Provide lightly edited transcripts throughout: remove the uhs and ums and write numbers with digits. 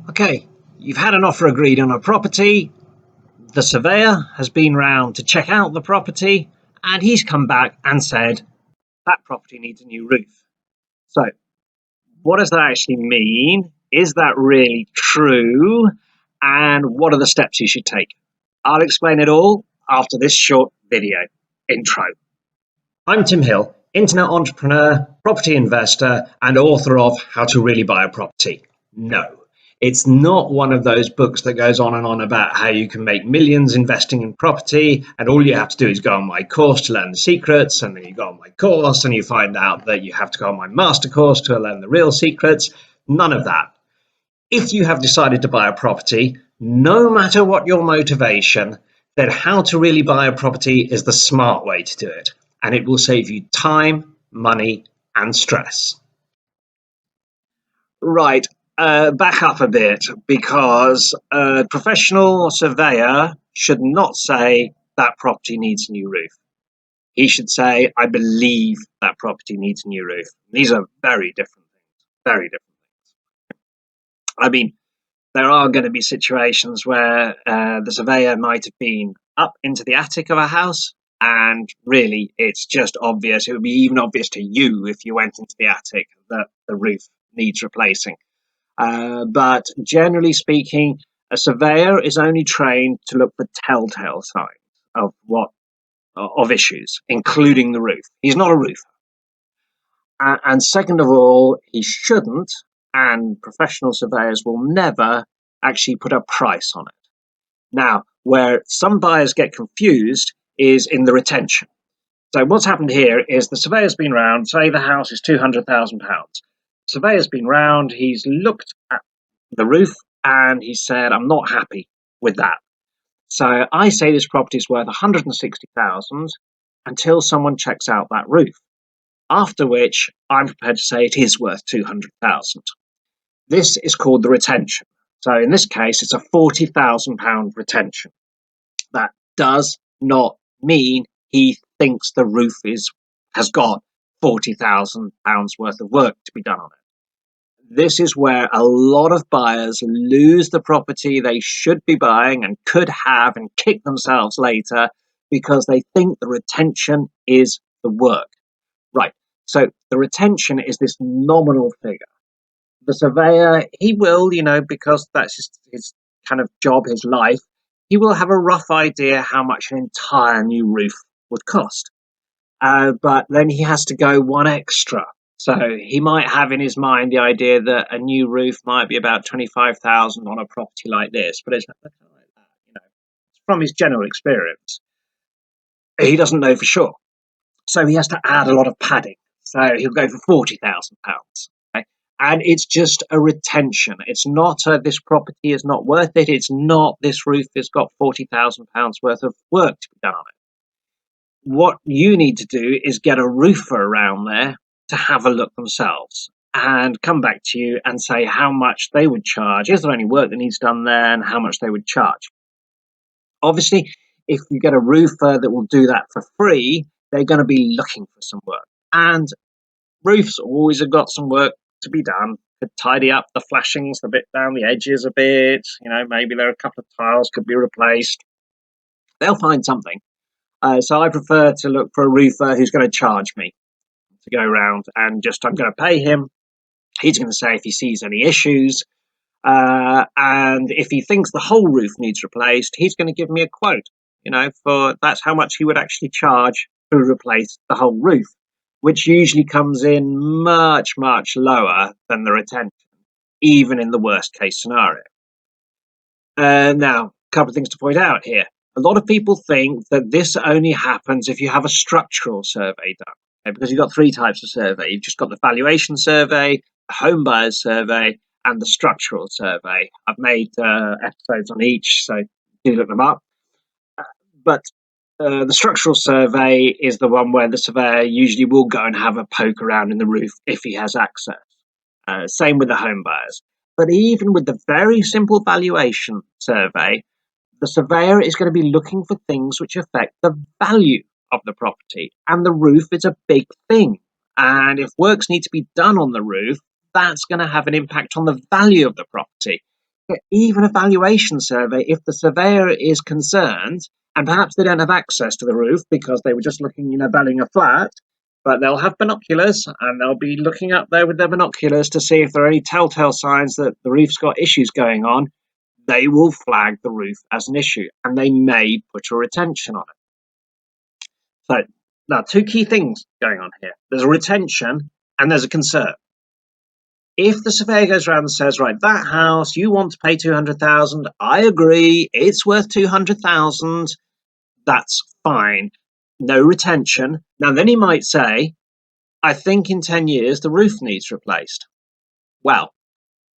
Okay, you've had an offer agreed on a property. The surveyor has been round to check out the property and he's come back and said that property needs a new roof. So, what does that actually mean? Is that really true? And what are the steps you should take? I'll explain it all after this short video intro. I'm Tim Hill, internet entrepreneur, property investor, and author of How to Really Buy a Property. No, it's not one of those books that goes on and on about how you can make millions investing in property, and all you have to do is go on my course to learn the secrets, and then you go on my course and you find out that you have to go on my master course to learn the real secrets. None of that. If you have decided to buy a property, no matter what your motivation, then How to Really Buy a Property is the smart way to do it. And it will save you time, money, and stress. Right, back up a bit, because a professional surveyor should not say that property needs a new roof. He should say, I believe that property needs a new roof. These are very different things, very different things. I mean, there are going to be situations where the surveyor might have been up into the attic of a house, and really it's just obvious. It would be even obvious to you if you went into the attic that the roof needs replacing. But generally speaking, a surveyor is only trained to look for telltale signs of issues, including the roof. He's not a roofer. And second of all, he shouldn't, and professional surveyors will never actually put a price on it. Now, where some buyers get confused is in the retention. So what's happened here is the surveyor's been round, say the house is £200,000. Surveyor's been round, he's looked at the roof and he said, I'm not happy with that. So I say this property is worth 160,000 until someone checks out that roof. After which I'm prepared to say it is worth 200,000. This is called the retention. So in this case, it's a £40,000 retention. That does not mean he thinks the roof has got £40,000 worth of work to be done on it. This is where a lot of buyers lose the property they should be buying and could have and kick themselves later because they think the retention is the work. Right. So the retention is this nominal figure. The surveyor, he will, because that's his kind of job, his life, he will have a rough idea how much an entire new roof would cost. But then he has to go one extra. So he might have in his mind the idea that a new roof might be about 25,000 on a property like this, but it's not like that, From his general experience, he doesn't know for sure. So he has to add a lot of padding. So he'll go for £40,000. Okay? And it's just a retention. It's not this property is not worth it. It's not this roof has got £40,000 worth of work to be done on it. What you need to do is get a roofer around there to have a look themselves and come back to you and say how much they would charge. Is there any work that needs done there and how much they would charge? Obviously, if you get a roofer that will do that for free, they're going to be looking for some work. And roofs always have got some work to be done. Could tidy up the flashings a bit down the edges a bit. Maybe there are a couple of tiles could be replaced. They'll find something. So I prefer to look for a roofer who's going to charge me to go around and I'm going to pay him. He's going to say if he sees any issues. And if he thinks the whole roof needs replaced, he's going to give me a quote, for that's how much he would actually charge to replace the whole roof, which usually comes in much, much lower than the retention, even in the worst case scenario. Now, a couple of things to point out here. A lot of people think that this only happens if you have a structural survey done, okay? Because you've got three types of survey. You've just got the valuation survey, the home buyers survey, and the structural survey. I've made episodes on each, so do look them up. But the structural survey is the one where the surveyor usually will go and have a poke around in the roof if he has access. Same with the home buyers. But even with the very simple valuation survey, the surveyor is going to be looking for things which affect the value of the property. And the roof is a big thing. And if works need to be done on the roof, that's going to have an impact on the value of the property. even a valuation survey, if the surveyor is concerned, and perhaps they don't have access to the roof because they were just looking, valuing a flat, but they'll have binoculars and they'll be looking up there with their binoculars to see if there are any telltale signs that the roof's got issues going on. They will flag the roof as an issue and they may put a retention on it. So, now two key things going on here. There's a retention and there's a concern. If the surveyor goes around and says, right, that house, you want to pay 200,000, I agree, it's worth 200,000, that's fine. No retention. Now, then he might say, I think in 10 years the roof needs replaced. Well,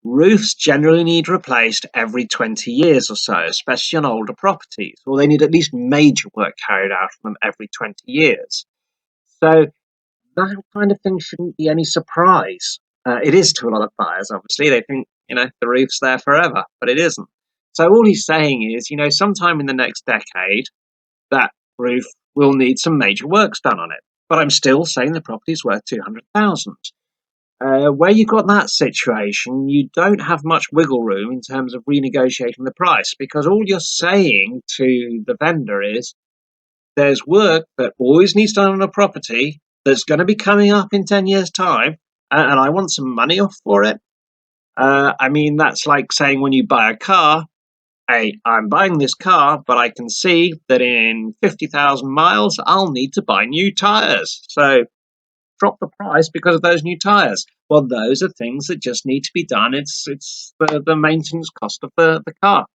roofs generally need replaced every 20 years or so, especially on older properties, or they need at least major work carried out on them every 20 years. So that kind of thing shouldn't be any surprise. It is to a lot of buyers, obviously. They think, the roof's there forever, but it isn't. So all he's saying is, sometime in the next decade, that roof will need some major works done on it. But I'm still saying the property's worth 200,000. Where you've got that situation, you don't have much wiggle room in terms of renegotiating the price, because all you're saying to the vendor is, there's work that always needs done on a property that's going to be coming up in 10 years' time, and I want some money off for it. That's like saying when you buy a car, hey, I'm buying this car, but I can see that in 50,000 miles, I'll need to buy new tyres. So drop the price because of those new tyres. Well, those are things that just need to be done. It's the maintenance cost of the car.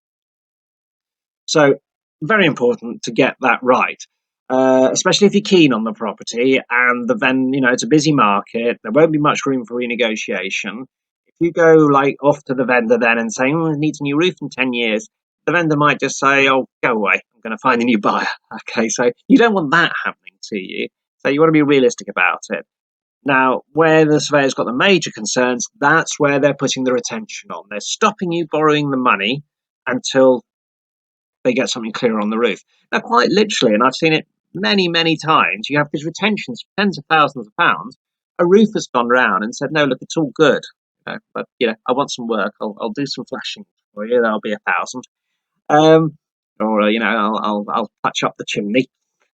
So very important to get that right, especially if you're keen on the property and it's a busy market. There won't be much room for renegotiation. If you go off to the vendor then and say, it needs a new roof in 10 years, the vendor might just say, oh, go away, I'm going to find a new buyer. Okay, so you don't want that happening to you. So you want to be realistic about it. Now, where the surveyor's got the major concerns, that's where they're putting the retention on. They're stopping you borrowing the money until they get something clear on the roof. Now, quite literally, and I've seen it many, many times, you have these retentions for tens of thousands of pounds. A roof has gone round and said, no, look, it's all good. But I want some work. I'll do some flashing for you. That'll be 1,000. Or I'll patch up the chimney.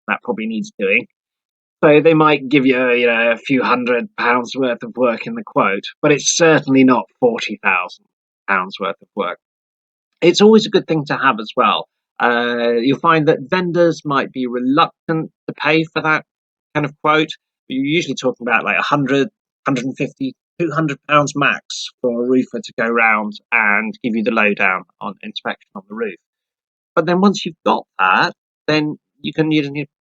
That probably needs doing. So they might give you, a few £100 worth of work in the quote, but it's certainly not £40,000 worth of work. It's always a good thing to have as well. You'll find that vendors might be reluctant to pay for that kind of quote. You're usually talking about like 100, 150, £200 max for a roofer to go round and give you the lowdown on inspection on the roof. But then once you've got that, then you can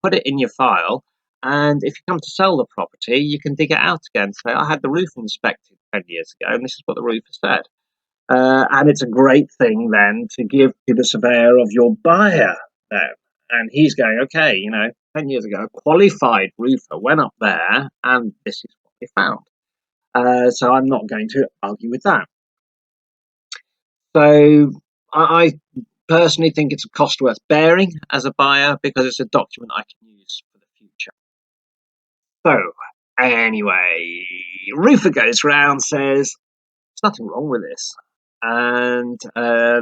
put it in your file. And if you come to sell the property, you can dig it out again. Say, I had the roof inspected 10 years ago, and this is what the roofer said. And it's a great thing then to give to the surveyor of your buyer then. And he's going, okay, 10 years ago, a qualified roofer went up there and this is what they found. So I'm not going to argue with that. So I personally think it's a cost worth bearing as a buyer because it's a document I can use for the future. So anyway, roofer goes round, says, there's nothing wrong with this. And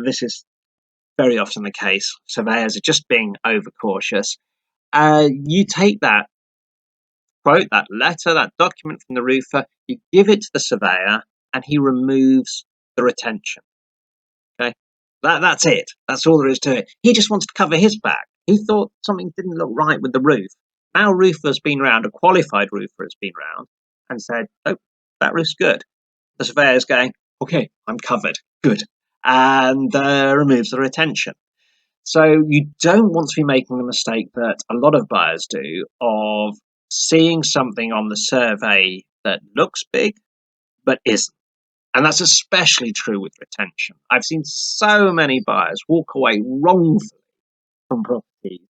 this is very often the case. Surveyors are just being overcautious. You take that quote, that letter, that document from the roofer, you give it to the surveyor, and he removes the retention. Okay, that's it. That's all there is to it. He just wants to cover his back. He thought something didn't look right with the roof. Now, roofer's been round, a qualified roofer has been round, and said, "Oh, that roof's good." The surveyor's going, "Okay, I'm covered. Good." And removes the retention. So you don't want to be making the mistake that a lot of buyers do of seeing something on the survey that looks big but isn't. And that's especially true with retention. I've seen so many buyers walk away wrongfully from properties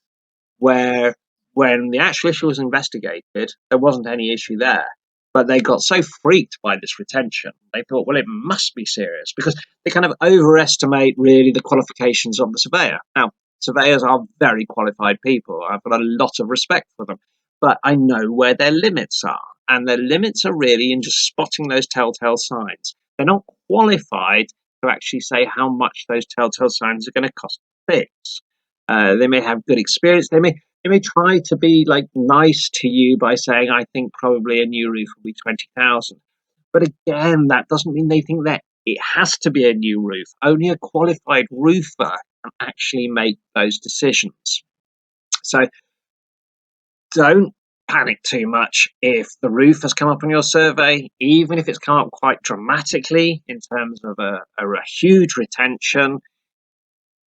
where when the actual issue was investigated, there wasn't any issue there. But they got so freaked by this retention, they thought, well, it must be serious because they kind of overestimate really the qualifications of the surveyor. Now, surveyors are very qualified people. I've got a lot of respect for them, but I know where their limits are. And their limits are really in just spotting those telltale signs. They're not qualified to actually say how much those telltale signs are going to cost to fix. They may have good experience. They may try to be like nice to you by saying, I think probably a new roof will be 20,000. But again, that doesn't mean they think that it has to be a new roof. Only a qualified roofer can actually make those decisions. So don't panic too much if the roof has come up on your survey, even if it's come up quite dramatically in terms of a huge retention.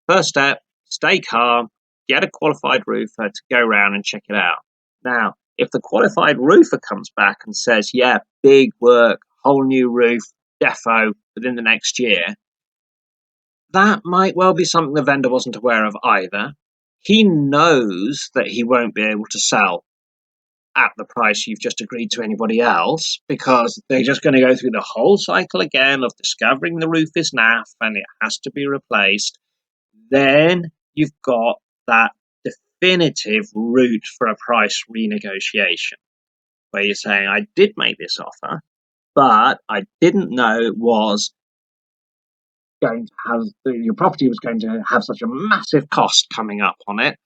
First step, stay calm, get a qualified roofer to go around and check it out. Now, if the qualified roofer comes back and says, yeah, big work, whole new roof, defo within the next year, that might well be something the vendor wasn't aware of either. He knows that he won't be able to sell at the price you've just agreed to anybody else, because they're just going to go through the whole cycle again of discovering the roof is naff and it has to be replaced. Then you've got that definitive route for a price renegotiation, where you're saying, I did make this offer, but I didn't know it was going to have, your property was going to have such a massive cost coming up on it.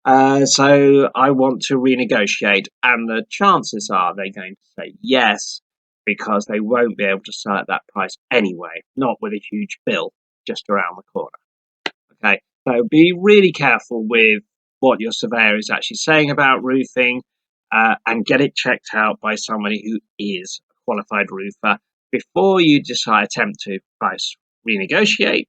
So I want to renegotiate, and the chances are they're going to say yes, because they won't be able to sell at that price anyway, not with a huge bill just around the corner. Okay, so be really careful with what your surveyor is actually saying about roofing, and get it checked out by somebody who is a qualified roofer before you attempt to price renegotiate,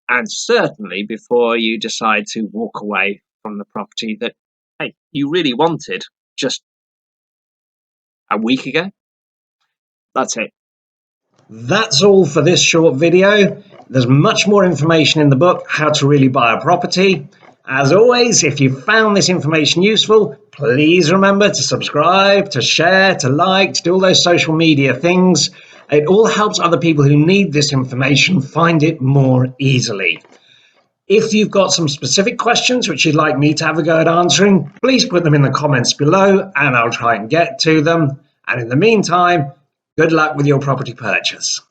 and certainly before you decide to walk away from the property that, hey, you really wanted just a week ago. That's it. That's all for this short video. There's much more information in the book, How to Really Buy a Property. As always, if you found this information useful, please remember to subscribe, to share, to like, to do all those social media things. It all helps other people who need this information find it more easily. If you've got some specific questions which you'd like me to have a go at answering, please put them in the comments below and I'll try and get to them. And in the meantime, good luck with your property purchase.